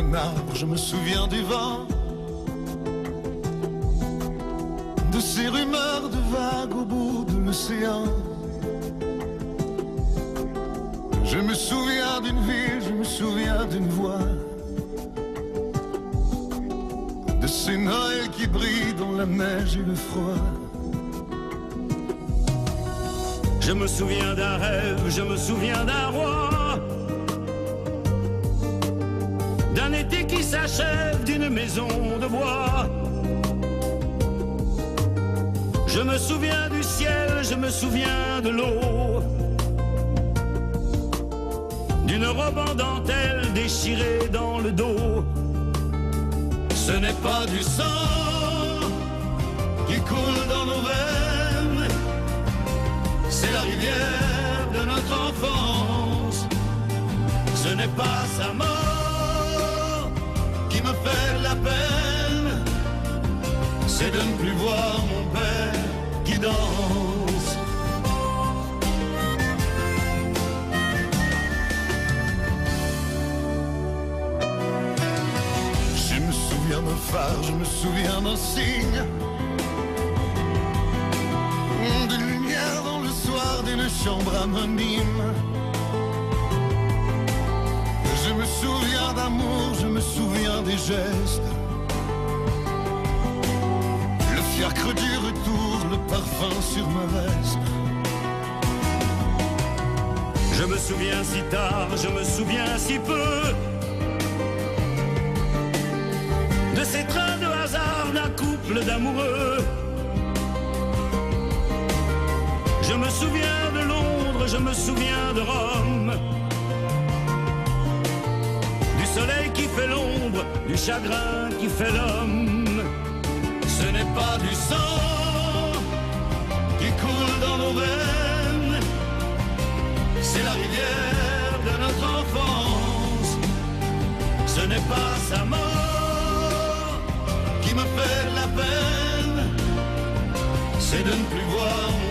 d'un arbre, je me souviens du vent, de ces rumeurs de vagues au bout de l'océan. Je me souviens d'une ville, je me souviens d'une voix, de ces Noëls qui brillent dans la neige et le froid. Je me souviens d'un rêve, je me souviens d'un roi, d'un été qui s'achève, d'une maison de bois. Je me souviens du ciel, je me souviens de l'eau, d'une robe en dentelle déchirée dans le dos. Ce n'est pas du sang qui coule dans nos veines, c'est la rivière de notre enfance. Ce n'est pas sa mort qui me fait la peine, c'est de ne plus voir mon père qui danse. Je me souviens d'un phare, je me souviens d'un signe, d'une lumière dans le soir d'une chambre anonyme. Je me souviens d'amour, je me souviens des gestes, le fiacre du retour, le parfum sur ma veste. Je me souviens si tard, je me souviens si peu, de ces trains de hasard d'un couple d'amoureux. Je me souviens de Londres, je me souviens de Rome, du soleil qui fait l'ombre, du chagrin qui fait l'homme. Ce n'est pas du sang qui coule dans nos veines, c'est la rivière de notre enfance. Ce n'est pas sa mort qui me fait la peine, c'est de ne plus voir mon